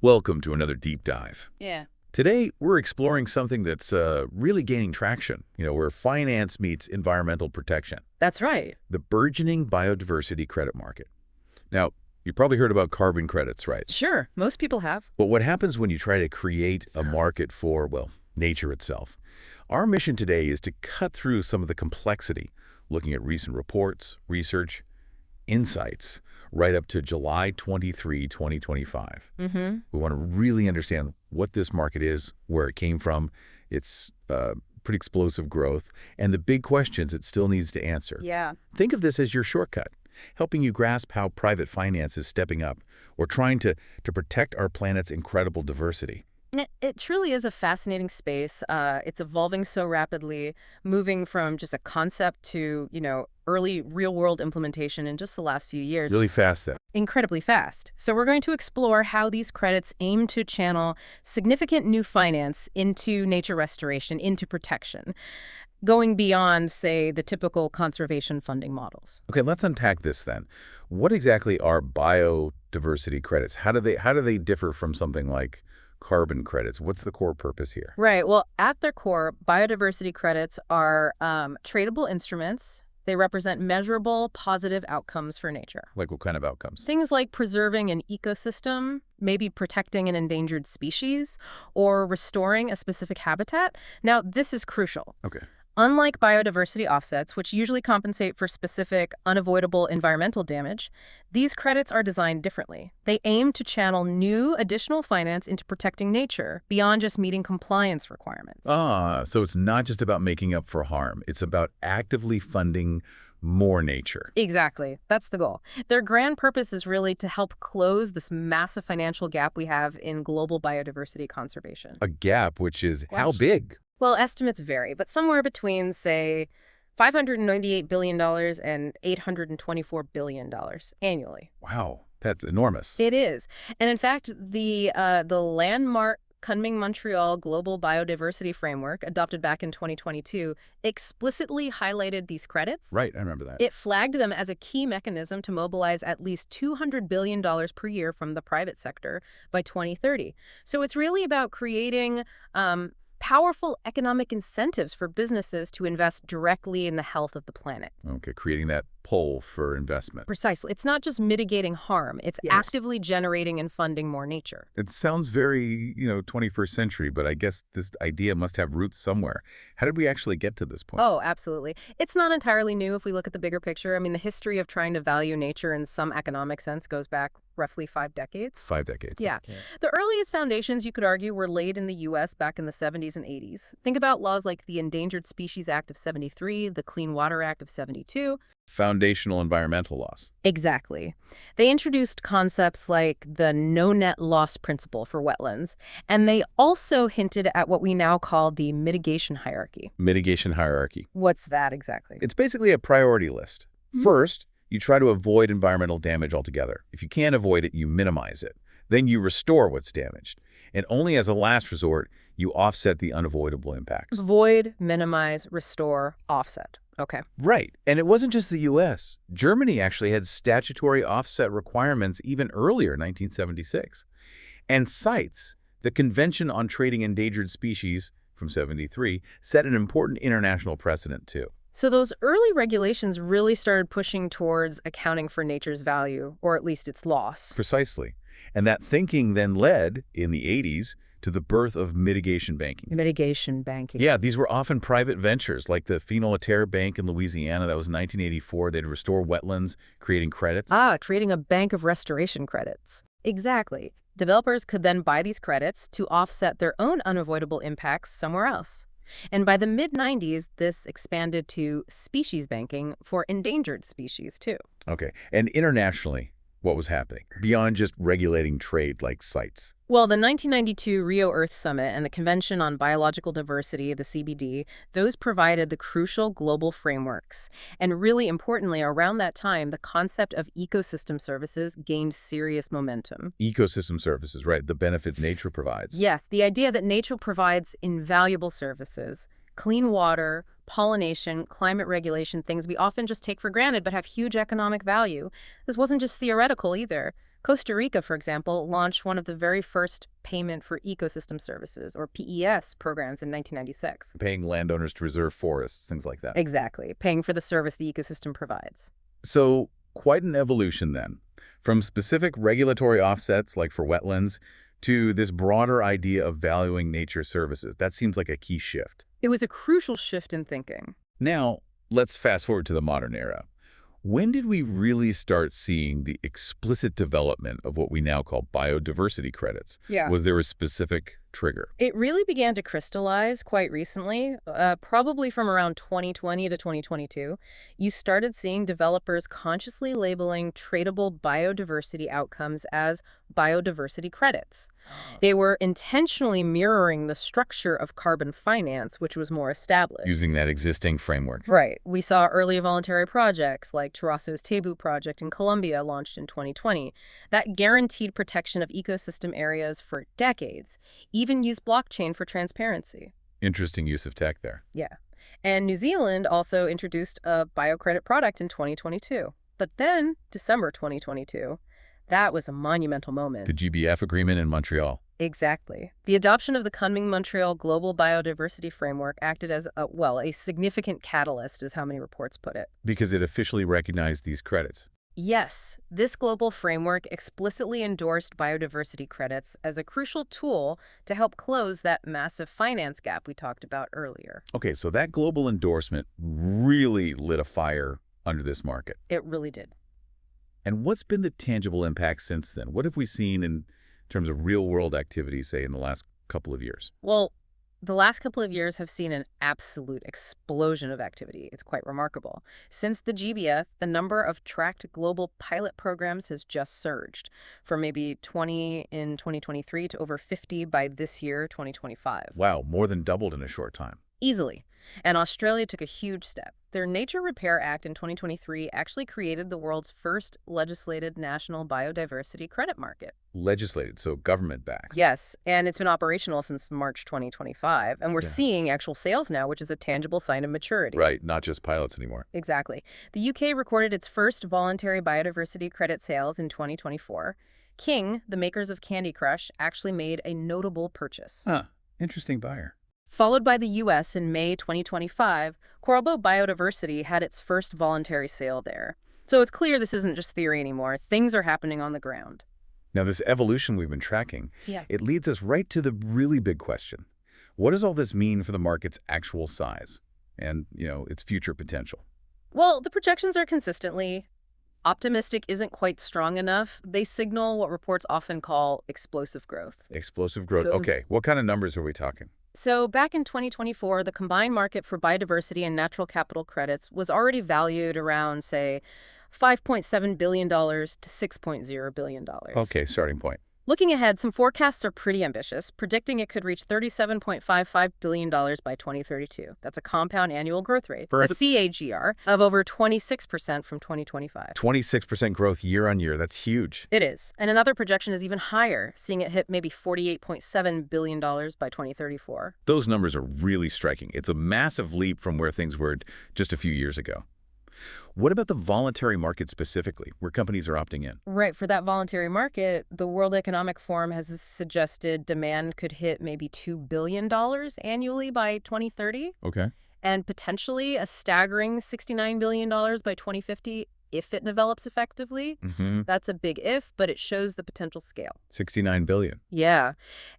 Welcome to another deep dive. Yeah. Today, we're exploring something that's really gaining traction, where finance meets environmental protection, That's right. the burgeoning biodiversity credit market. Now, you probably heard about carbon credits, right? Sure, most people have. But what happens when you try to create a market for, nature itself? Our mission today is to cut through some of the complexity, looking at recent reports, research, insights, right up to July 23, 2025. We want to really understand what this market is, where it came from, its pretty explosive growth, and the big questions it still needs to answer. Yeah. Think of this as your shortcut, helping you grasp how private finance is stepping up or trying to protect our planet's incredible diversity. It truly is a fascinating space. It's evolving so rapidly, moving from just a concept to, early real-world implementation in just the last few years. Really fast, then. Incredibly fast. So we're going to explore how these credits aim to channel significant new finance into nature restoration, into protection, going beyond, say, the typical conservation funding models. Okay, let's unpack this then. What exactly are biodiversity credits? How do they differ from something like carbon credits? What's the core purpose here? Right. Well, at their core, biodiversity credits are tradable instruments. They represent measurable positive outcomes for nature. Like what kind of outcomes? Things like preserving an ecosystem, maybe protecting an endangered species, or restoring a specific habitat. Now, this is crucial. Okay. Unlike biodiversity offsets, which usually compensate for specific, unavoidable environmental damage, these credits are designed differently. They aim to channel new, additional finance into protecting nature beyond just meeting compliance requirements. So it's not just about making up for harm. It's about actively funding more nature. Exactly. That's the goal. Their grand purpose is really to help close this massive financial gap we have in global biodiversity conservation. A gap which is how Watch. big? Well, estimates vary, but somewhere between, say, $598 billion and $824 billion annually. Wow, that's enormous. It is. And in fact, the landmark Kunming-Montreal Global Biodiversity Framework, adopted back in 2022, explicitly highlighted these credits. Right, I remember that. It flagged them as a key mechanism to mobilize at least $200 billion per year from the private sector by 2030. So it's really about creating powerful economic incentives for businesses to invest directly in the health of the planet. Okay, creating that pull for investment. Precisely. It's not just mitigating harm. It's actively generating and funding more nature. It sounds very, 21st century, but I guess this idea must have roots somewhere. How did we actually get to this point? Oh, absolutely. It's not entirely new if we look at the bigger picture. I mean, the history of trying to value nature in some economic sense goes back roughly 5 decades. 5 decades. Yeah. The earliest foundations, you could argue, were laid in the U.S. back in the 70s and 80s. Think about laws like the Endangered Species Act of 73, the Clean Water Act of 72. Foundational environmental laws. Exactly. They introduced concepts like the no net loss principle for wetlands, and they also hinted at what we now call the mitigation hierarchy. Mitigation hierarchy. What's that exactly? It's basically a priority list. First, you try to avoid environmental damage altogether. If you can't avoid it, you minimize it. Then you restore what's damaged. And only as a last resort, you offset the unavoidable impacts. Avoid, minimize, restore, offset. Okay. Right. And it wasn't just the U.S. Germany actually had statutory offset requirements even earlier, 1976. And CITES, the Convention on Trading Endangered Species from 73, set an important international precedent too. So those early regulations really started pushing towards accounting for nature's value, or at least its loss. Precisely. And that thinking then led, in the 80s, to the birth of mitigation banking. Mitigation banking. Yeah, these were often private ventures, like the Phenol-A-Terre Bank in Louisiana. That was 1984. They'd restore wetlands, creating credits. Creating a bank of restoration credits. Exactly. Developers could then buy these credits to offset their own unavoidable impacts somewhere else. And by the mid-90s, this expanded to species banking for endangered species, too. Okay. And internationally, what was happening beyond just regulating trade like CITES? Well, the 1992 Rio Earth Summit and the Convention on Biological Diversity, the CBD, those provided the crucial global frameworks. And really importantly, around that time, the concept of ecosystem services gained serious momentum. Ecosystem services, right? The benefits nature provides. Yes, the idea that nature provides invaluable services, clean water, pollination, climate regulation, things we often just take for granted but have huge economic value. This wasn't just theoretical either. Costa Rica, for example, launched one of the very first payment for ecosystem services, or PES, programs in 1996. Paying landowners to reserve forests, things like that. Exactly, paying for the service the ecosystem provides. So quite an evolution then, from specific regulatory offsets like for wetlands to this broader idea of valuing nature services. That seems like a key shift. It was a crucial shift in thinking. Now, let's fast forward to the modern era. When did we really start seeing the explicit development of what we now call biodiversity credits? Yeah. Was there a specific trigger? It really began to crystallize quite recently, probably from around 2020 to 2022. You started seeing developers consciously labeling tradable biodiversity outcomes as biodiversity credits. They were intentionally mirroring the structure of carbon finance, which was more established. Using that existing framework. Right. We saw early voluntary projects like Tarasso's Tebu project in Colombia launched in 2020 that guaranteed protection of ecosystem areas for decades, even used blockchain for transparency. Interesting use of tech there. Yeah. And New Zealand also introduced a biocredit product in 2022. But then, December 2022, that was a monumental moment. The GBF agreement in Montreal. Exactly. The adoption of the Kunming-Montreal Global Biodiversity Framework acted as, a significant catalyst, is how many reports put it. Because it officially recognized these credits. Yes, this global framework explicitly endorsed biodiversity credits as a crucial tool to help close that massive finance gap we talked about earlier. Okay, so that global endorsement really lit a fire under this market. It really did. And what's been the tangible impact since then? What have we seen in terms of real-world activities, say, in the last couple of years? Well, the last couple of years have seen an absolute explosion of activity. It's quite remarkable. Since the GBF, the number of tracked global pilot programs has just surged, from maybe 20 in 2023 to over 50 by this year, 2025. Wow, more than doubled in a short time. Easily. And Australia took a huge step. Their Nature Repair Act in 2023 actually created the world's first legislated national biodiversity credit market. Legislated, so government-backed. Yes, and it's been operational since March 2025, and we're Yeah. seeing actual sales now, which is a tangible sign of maturity. Right, not just pilots anymore. Exactly. The UK recorded its first voluntary biodiversity credit sales in 2024. King, the makers of Candy Crush, actually made a notable purchase. Huh, interesting buyer. Followed by the U.S. in May 2025, Coralbo Biodiversity had its first voluntary sale there. So it's clear this isn't just theory anymore. Things are happening on the ground. Now, this evolution we've been tracking, it leads us right to the really big question. What does all this mean for the market's actual size and, its future potential? Well, the projections are consistently optimistic isn't quite strong enough. They signal what reports often call explosive growth. Explosive growth. So- Okay, what kind of numbers are we talking? So back in 2024, the combined market for biodiversity and natural capital credits was already valued around, say, $5.7 billion to $6.0 billion. Okay, starting point. Looking ahead, some forecasts are pretty ambitious, predicting it could reach $37.55 billion by 2032. That's a compound annual growth rate, a CAGR, of over 26% from 2025. 26% growth year on year. That's huge. It is. And another projection is even higher, seeing it hit maybe $48.7 billion by 2034. Those numbers are really striking. It's a massive leap from where things were just a few years ago. What about the voluntary market specifically, where companies are opting in? Right. For that voluntary market, the World Economic Forum has suggested demand could hit maybe $2 billion annually by 2030, Okay. and potentially a staggering $69 billion by 2050 if it develops effectively. That's a big if, but it shows the potential scale. $69 billion. Yeah.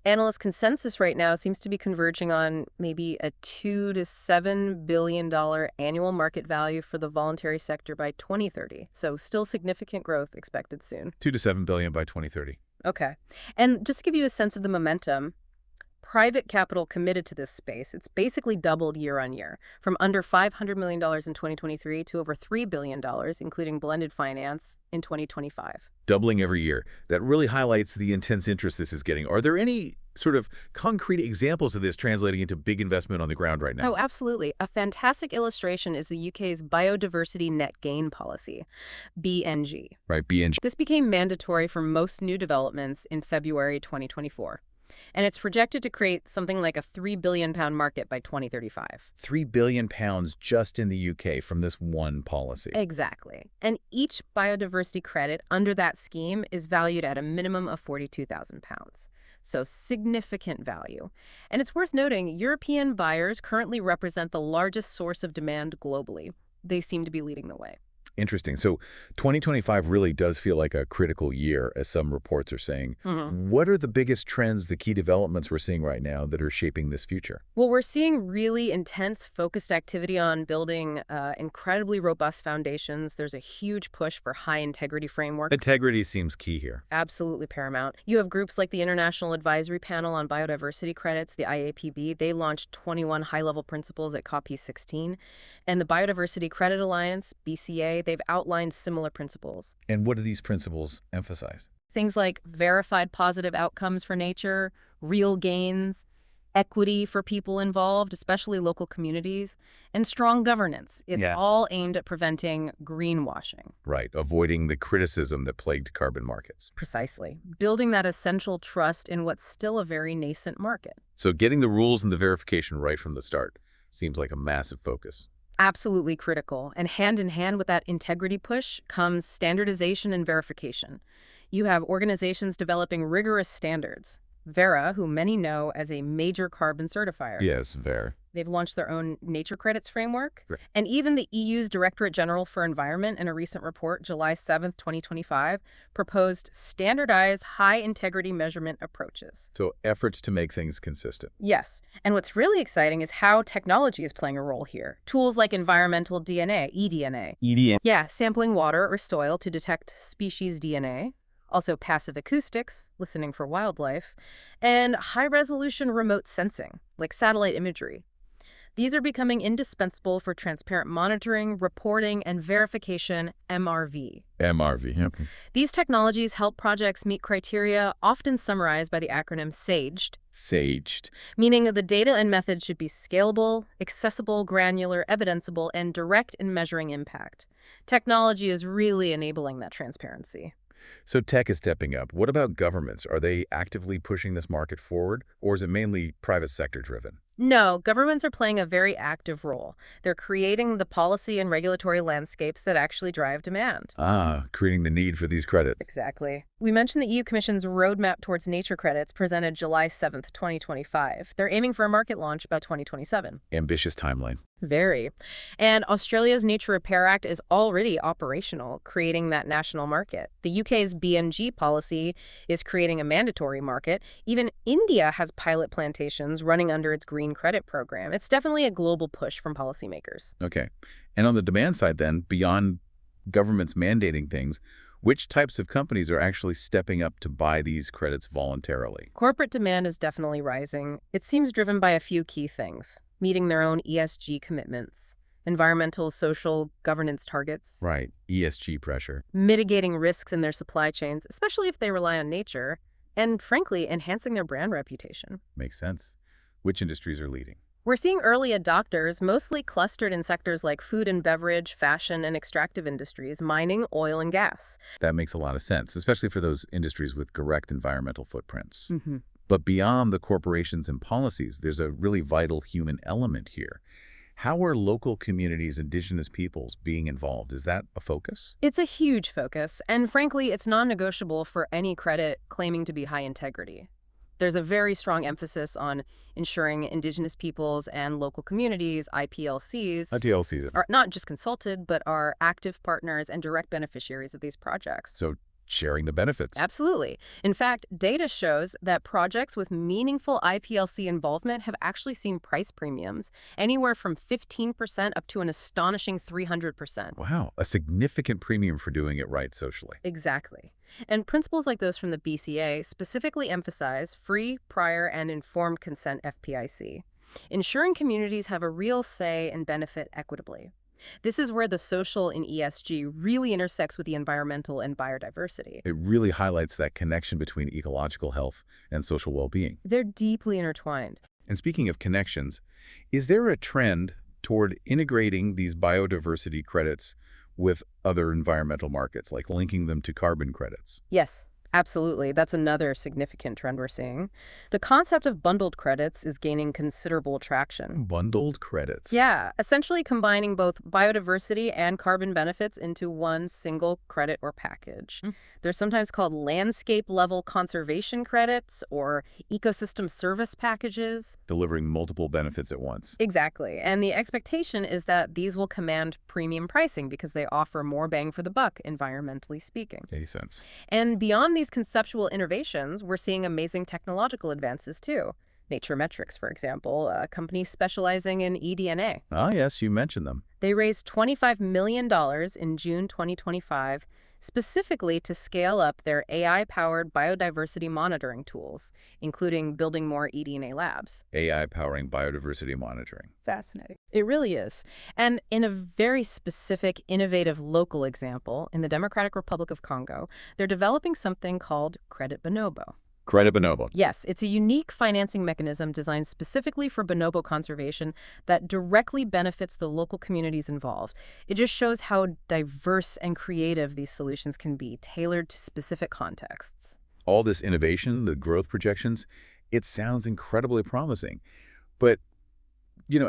Analyst consensus right now seems to be converging on maybe a $2 to $7 billion annual market value for the voluntary sector by 2030. So still significant growth expected soon. $2 to $7 billion by 2030. Okay. And just to give you a sense of the momentum, private capital committed to this space, it's basically doubled year on year, from under $500 million in 2023 to over $3 billion, including blended finance, in 2025. Doubling every year. That really highlights the intense interest this is getting. Are there any sort of concrete examples of this translating into big investment on the ground right now? Oh, absolutely. A fantastic illustration is the UK's Biodiversity Net Gain Policy, BNG. Right, BNG. This became mandatory for most new developments in February 2024. And it's projected to create something like a £3 billion market by 2035. £3 billion just in the UK from this one policy. Exactly. And each biodiversity credit under that scheme is valued at a minimum of £42,000. So significant value. And it's worth noting, European buyers currently represent the largest source of demand globally. They seem to be leading the way. Interesting. So 2025 really does feel like a critical year, as some reports are saying. What are the biggest trends, the key developments we're seeing right now that are shaping this future? Well, we're seeing really intense, focused activity on building incredibly robust foundations. There's a huge push for high-integrity framework. Integrity seems key here. Absolutely paramount. You have groups like the International Advisory Panel on Biodiversity Credits, the IAPB. They launched 21 high-level principles at COP16. And the Biodiversity Credit Alliance, BCA, they've outlined similar principles. And what do these principles emphasize? Things like verified positive outcomes for nature, real gains, equity for people involved, especially local communities, and strong governance. It's all aimed at preventing greenwashing. Right, avoiding the criticism that plagued carbon markets. Precisely. Building that essential trust in what's still a very nascent market. So getting the rules and the verification right from the start seems like a massive focus. Absolutely critical. And hand in hand with that integrity push comes standardization and verification. You have organizations developing rigorous standards. Verra, who many know as a major carbon certifier. Yes, Ver. They've launched their own nature credits framework. Right. And even the EU's Directorate General for Environment, in a recent report, July 7th, 2025, proposed standardized high-integrity measurement approaches. So efforts to make things consistent. Yes. And what's really exciting is how technology is playing a role here. Tools like environmental DNA, eDNA. Yeah, sampling water or soil to detect species DNA. Also passive acoustics, listening for wildlife, and high-resolution remote sensing, like satellite imagery. These are becoming indispensable for transparent monitoring, reporting, and verification, MRV. MRV, yep. These technologies help projects meet criteria often summarized by the acronym SAGED, Saged. meaning the data and methods should be scalable, accessible, granular, evidenceable, and direct in measuring impact. Technology is really enabling that transparency. So tech is stepping up. What about governments? Are they actively pushing this market forward, or is it mainly private sector driven? No, governments are playing a very active role. They're creating the policy and regulatory landscapes that actually drive demand. Creating the need for these credits. Exactly. We mentioned the EU Commission's roadmap towards nature credits presented July 7th, 2025. They're aiming for a market launch about 2027. Ambitious timeline. Very. And Australia's Nature Repair Act is already operational, creating that national market. The UK's BMG policy is creating a mandatory market. Even India has pilot plantations running under its green credit program. It's definitely a global push from policymakers. Okay. And on the demand side then, beyond governments mandating things, which types of companies are actually stepping up to buy these credits voluntarily? Corporate demand is definitely rising. It seems driven by a few key things: meeting their own ESG commitments, environmental, social, governance targets. Right. ESG pressure. Mitigating risks in their supply chains, especially if they rely on nature, and frankly, enhancing their brand reputation. Makes sense. Which industries are leading? We're seeing early adopters, mostly clustered in sectors like food and beverage, fashion, and extractive industries, mining, oil, and gas. That makes a lot of sense, especially for those industries with direct environmental footprints. Mm-hmm. But beyond the corporations and policies, there's a really vital human element here. How are local communities, Indigenous peoples being involved? Is that a focus? It's a huge focus, and frankly, it's non-negotiable for any credit claiming to be high integrity. There's a very strong emphasis on ensuring Indigenous peoples and local communities, IPLCs, are not just consulted, but are active partners and direct beneficiaries of these projects. So sharing the benefits. Absolutely. In fact, data shows that projects with meaningful IPLC involvement have actually seen price premiums anywhere from 15% up to an astonishing 300%. Wow, a significant premium for doing it right socially. Exactly. And principles like those from the BCA specifically emphasize free, prior, and informed consent FPIC, ensuring communities have a real say and benefit equitably. This is where the social in ESG really intersects with the environmental and biodiversity. It really highlights that connection between ecological health and social well-being. They're deeply intertwined. And speaking of connections, is there a trend toward integrating these biodiversity credits with other environmental markets, like linking them to carbon credits? Yes, Absolutely. That's another significant trend we're seeing. The concept of bundled credits is gaining considerable traction. Bundled credits. Yeah, essentially combining both biodiversity and carbon benefits into one single credit or package. Hmm. They're sometimes called landscape-level conservation credits or ecosystem service packages. Delivering multiple benefits at once. Exactly. And the expectation is that these will command premium pricing because they offer more bang for the buck, environmentally speaking. 80 cents. And beyond these conceptual innovations, we're seeing amazing technological advances too. Nature Metrics, for example, a company specializing in eDNA. Ah, yes, you mentioned them. They raised $25 million in June 2025 specifically to scale up their AI-powered biodiversity monitoring tools, including building more eDNA labs. AI powering biodiversity monitoring. Fascinating. It really is. And in a very specific, innovative local example, in the Democratic Republic of Congo, they're developing something called Credit Bonobo. Credit bonobo. Yes, it's a unique financing mechanism designed specifically for bonobo conservation that directly benefits the local communities involved. It just shows how diverse and creative these solutions can be, tailored to specific contexts. All this innovation, the growth projections, it sounds incredibly promising. But,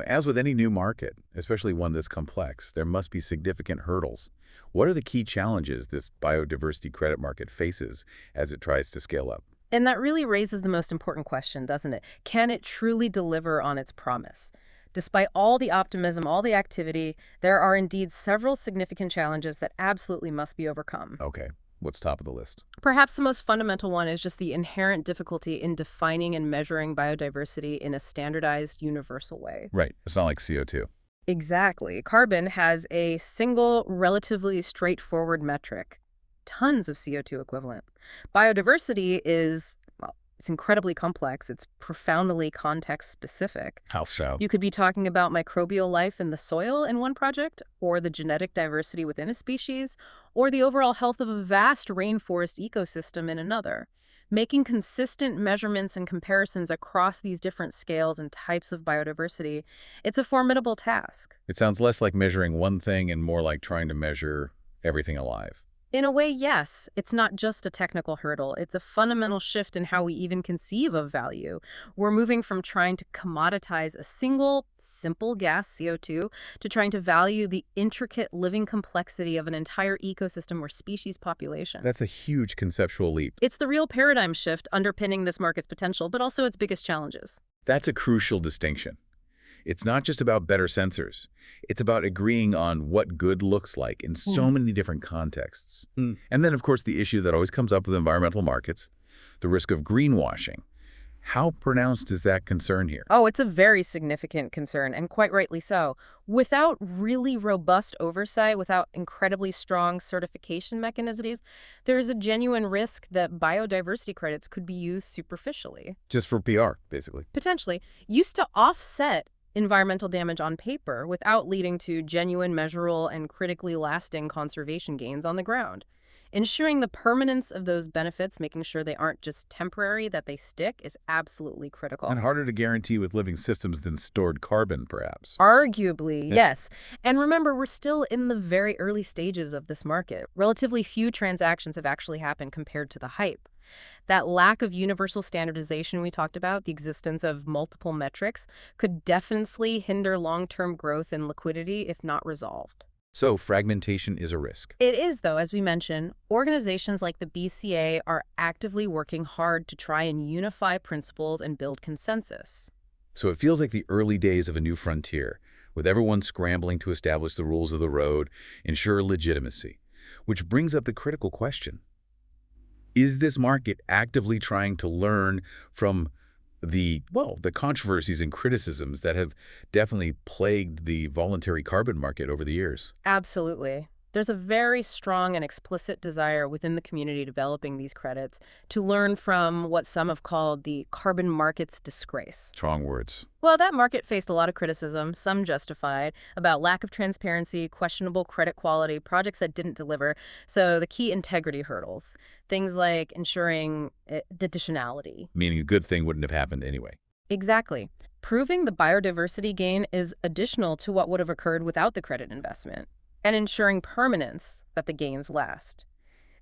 as with any new market, especially one this complex, there must be significant hurdles. What are the key challenges this biodiversity credit market faces as it tries to scale up? And that really raises the most important question, doesn't it? Can it truly deliver on its promise? Despite all the optimism, all the activity, there are indeed several significant challenges that absolutely must be overcome. Okay, what's top of the list? Perhaps the most fundamental one is just the inherent difficulty in defining and measuring biodiversity in a standardized, universal way. Right, it's not like CO2. Exactly. Carbon has a single, relatively straightforward metric. Tons of CO2 equivalent. Biodiversity is, well, it's incredibly complex. It's profoundly context-specific. How so? You could be talking about microbial life in the soil in one project, or the genetic diversity within a species, or the overall health of a vast rainforest ecosystem in another. Making consistent measurements and comparisons across these different scales and types of biodiversity, it's a formidable task. It sounds less like measuring one thing and more like trying to measure everything alive. In a way, yes. It's not just a technical hurdle. It's a fundamental shift in how we even conceive of value. We're moving from trying to commoditize a single, simple gas, CO2, to trying to value the intricate living complexity of an entire ecosystem or species population. That's a huge conceptual leap. It's the real paradigm shift underpinning this market's potential, but also its biggest challenges. That's a crucial distinction. It's not just about better sensors. It's about agreeing on what good looks like in so many different contexts. And then, of course, the issue that always comes up with environmental markets, the risk of greenwashing. How pronounced is that concern here? Oh, it's a very significant concern, and quite rightly so. Without really robust oversight, without incredibly strong certification mechanisms, there is a genuine risk that biodiversity credits could be used superficially. Just for PR, basically. Potentially, used to offset environmental damage on paper without leading to genuine, measurable, and critically lasting conservation gains on the ground. Ensuring the permanence of those benefits, making sure they aren't just temporary, that they stick, is absolutely critical. And harder to guarantee with living systems than stored carbon, perhaps. Arguably, yes. And remember, we're still in the very early stages of this market. Relatively few transactions have actually happened compared to the hype. That lack of universal standardization we talked about, the existence of multiple metrics, could definitely hinder long-term growth and liquidity if not resolved. So fragmentation is a risk. It is, though, as we mentioned. Organizations like the BCA are actively working hard to try and unify principles and build consensus. So it feels like the early days of a new frontier, with everyone scrambling to establish the rules of the road, ensure legitimacy. Which brings up the critical question. Is this market actively trying to learn from the controversies and criticisms that have definitely plagued the voluntary carbon market over the years? Absolutely. There's a very strong and explicit desire within the community developing these credits to learn from what some have called the carbon market's disgrace. Strong words. Well, that market faced a lot of criticism, some justified, about lack of transparency, questionable credit quality, projects that didn't deliver. So the key integrity hurdles, things like ensuring additionality. Meaning a good thing wouldn't have happened anyway. Exactly. Proving the biodiversity gain is additional to what would have occurred without the credit investment, and ensuring permanence, that the gains last.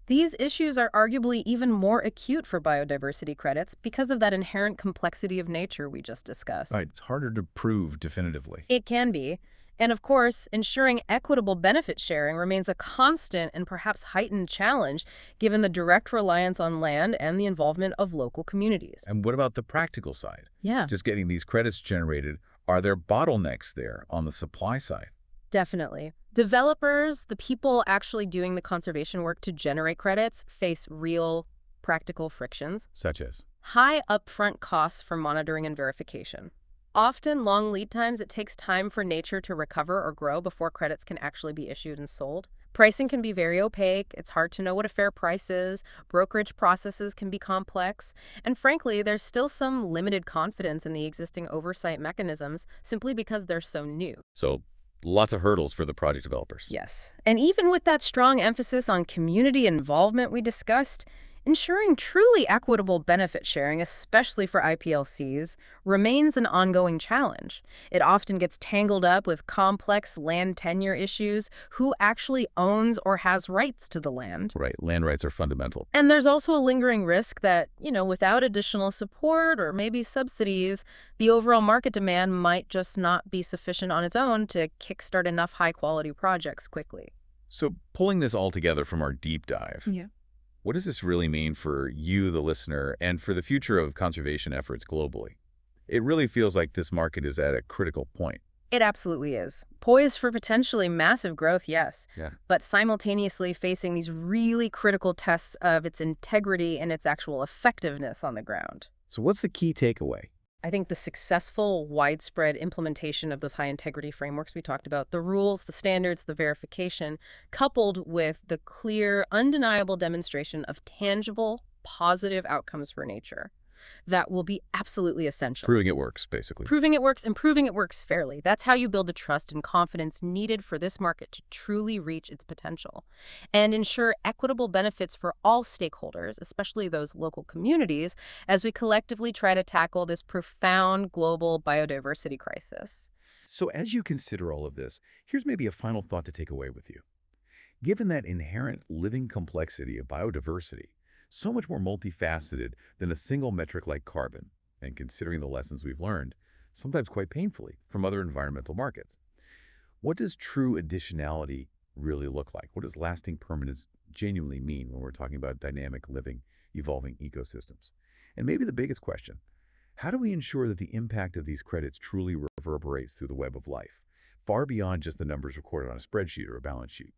These issues are arguably even more acute for biodiversity credits because of that inherent complexity of nature we just discussed. Right, it's harder to prove definitively. It can be. And of course, ensuring equitable benefit sharing remains a constant and perhaps heightened challenge given the direct reliance on land and the involvement of local communities. And what about the practical side? Yeah, Just getting these credits generated, are there bottlenecks there on the supply side? definitely. Developers, the people actually doing the conservation work to generate credits, face real practical frictions. Such as? High upfront costs for monitoring and verification. Often long lead times, it takes time for nature to recover or grow before credits can actually be issued and sold. Pricing can be very opaque. It's hard to know what a fair price is. Brokerage processes can be complex. And frankly, there's still some limited confidence in the existing oversight mechanisms simply because they're so new. So, lots of hurdles for the project developers. Yes. And even with that strong emphasis on community involvement we discussed, ensuring truly equitable benefit sharing, especially for IPLCs, remains an ongoing challenge. It often gets tangled up with complex land tenure issues, who actually owns or has rights to the land. Right, land rights are fundamental. And there's also a lingering risk that, without additional support or maybe subsidies, the overall market demand might just not be sufficient on its own to kickstart enough high-quality projects quickly. So, pulling this all together from our deep dive, what does this really mean for you, the listener, and for the future of conservation efforts globally? It really feels like this market is at a critical point. It absolutely is. Poised for potentially massive growth, yes, Yeah. but simultaneously facing these really critical tests of its integrity and its actual effectiveness on the ground. So what's the key takeaway? I think the successful, widespread implementation of those high-integrity frameworks we talked about, the rules, the standards, the verification, coupled with the clear, undeniable demonstration of tangible, positive outcomes for nature, that will be absolutely essential. Proving it works, basically. Proving it works and proving it works fairly. That's how you build the trust and confidence needed for this market to truly reach its potential and ensure equitable benefits for all stakeholders, especially those local communities, as we collectively try to tackle this profound global biodiversity crisis. So as you consider all of this, here's maybe a final thought to take away with you. Given that inherent living complexity of biodiversity, so much more multifaceted than a single metric like carbon, and considering the lessons we've learned, sometimes quite painfully, from other environmental markets. What does true additionality really look like? What does lasting permanence genuinely mean when we're talking about dynamic, living, evolving ecosystems? And maybe the biggest question, how do we ensure that the impact of these credits truly reverberates through the web of life, far beyond just the numbers recorded on a spreadsheet or a balance sheet?